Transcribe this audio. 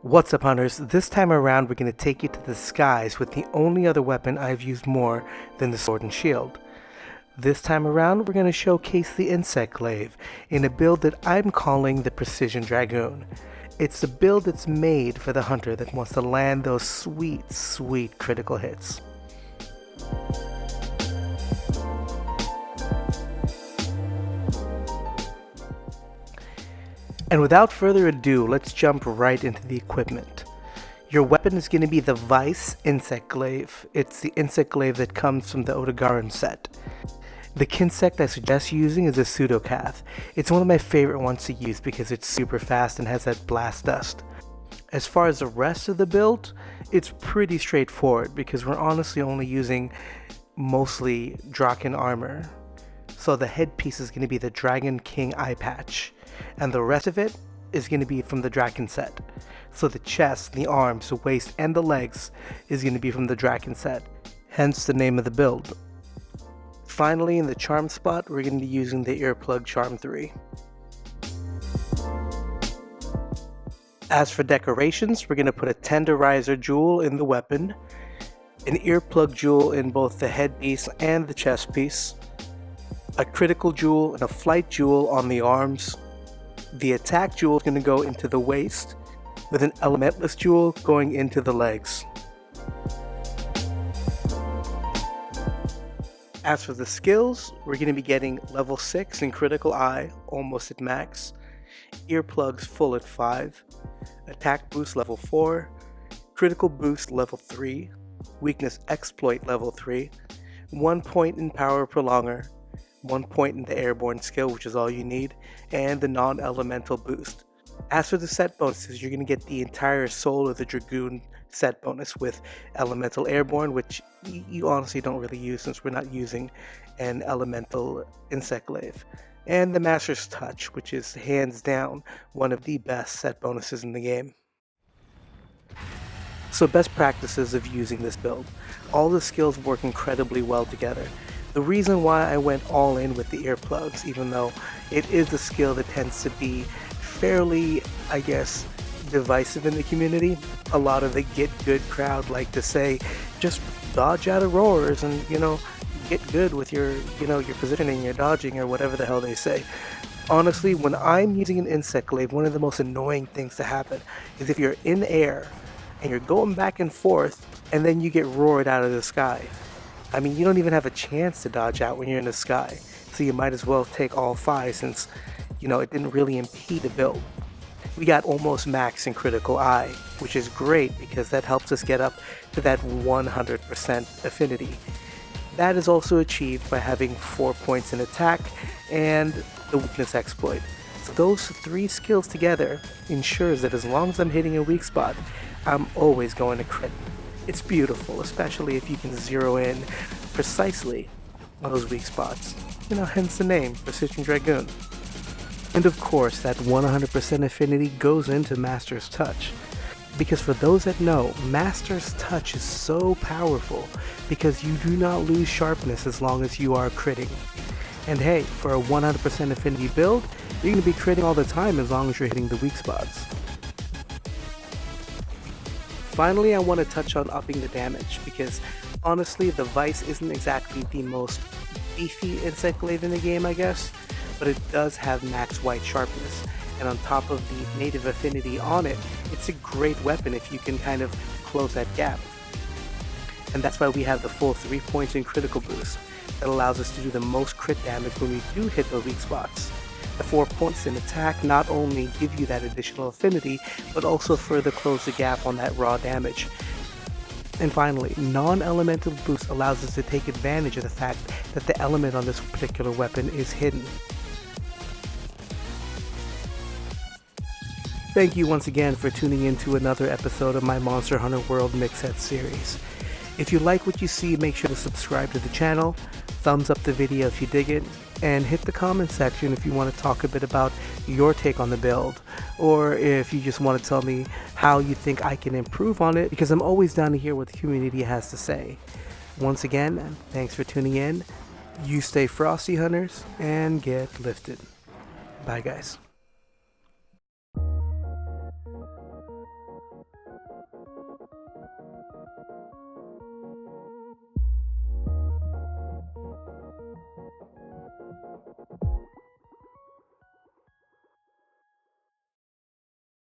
What's up, hunters? This time around we're going to take you to the skies with the only other weapon I've used more than the sword and shield. This time around we're going to showcase the Insect Glaive in a build that I'm calling the Precision Dragoon. It's a build that's made for the hunter that wants to land those sweet critical hits. And without further ado, let's jump right into the equipment. Your weapon is going to be the Vice Insect Glaive. It's the Insect Glaive that comes from the Dragoon set. The Kinsect I suggest using is a Pseudocath. It's one of my favorite ones to use because it's super fast and has that blast dust. As far as the rest of the build, it's pretty straightforward because we're honestly only using mostly Drachen armor. So the headpiece is going to be the Dragon King eye patch, and the rest of it is going to be from the Drachen set. So the chest, the arms, the waist, and the legs is going to be from the Drachen set, hence the name of the build. Finally, in the charm spot, we're going to be using the Earplug Charm 3. As for decorations, we're going to put a Tenderizer jewel in the weapon, an earplug jewel in both the headpiece and the chest piece, a critical jewel and a flight jewel on the arms. The attack jewel is going to go into the waist, with an elementless jewel going into the legs. As for the skills, we're going to be getting level 6 in critical eye, almost at max, earplugs full at 5, attack boost level 4, critical boost level 3, weakness exploit level 3, 1 point in power prolonger, 1 point in the airborne skill, which is all you need, and the non-elemental boost. As for the set bonuses, you're going to get the entire Soul of the Dragoon set bonus with elemental airborne, which you honestly don't really use since we're not using an elemental Insect Glaive, and the Master's Touch, which is hands down one of the best set bonuses in the game. So best practices of using this build. All the skills work incredibly well together. The reason why I went all in with the earplugs, even though it is a skill that tends to be fairly, I guess, divisive in the community, a lot of the get good crowd like to say, just dodge out of roars and, get good with your, your positioning, your dodging, or whatever the hell they say. Honestly, when I'm using an Insect Glaive, one of the most annoying things to happen is if you're in air and you're going back and forth and then you get roared out of the sky. I mean, you don't even have a chance to dodge out when you're in the sky, so you might as well take all 5 since, it didn't really impede the build. We got almost max in critical eye, which is great because that helps us get up to that 100% affinity. That is also achieved by having 4 points in attack and the weakness exploit. So those 3 skills together ensures that as long as I'm hitting a weak spot, I'm always going to crit. It's beautiful, especially if you can zero in precisely on those weak spots. Hence the name, Precision Dragoon. And of course, that 100% affinity goes into Master's Touch. Because for those that know, Master's Touch is so powerful because you do not lose sharpness as long as you are critting. And hey, for a 100% affinity build, you're going to be critting all the time as long as you're hitting the weak spots. Finally, I want to touch on upping the damage because honestly, the Vice isn't exactly the most beefy Insect Glaive in the game, I guess, but it does have max white sharpness, and on top of the native affinity on it, it's a great weapon if you can kind of close that gap. And that's why we have the full 3 points in critical boost that allows us to do the most crit damage when we do hit the weak spots. The 4 points in attack not only give you that additional affinity, but also further close the gap on that raw damage. And finally, non-elemental boost allows us to take advantage of the fact that the element on this particular weapon is hidden. Thank you once again for tuning in to another episode of my Monster Hunter World Mix Set series. If you like what you see, make sure to subscribe to the channel, thumbs up the video if you dig it, and hit the comment section if you want to talk a bit about your take on the build, or if you just want to tell me how you think I can improve on it, because I'm always down to hear what the community has to say. Once again, thanks for tuning in. You stay frosty, hunters, and get lifted. Bye, guys.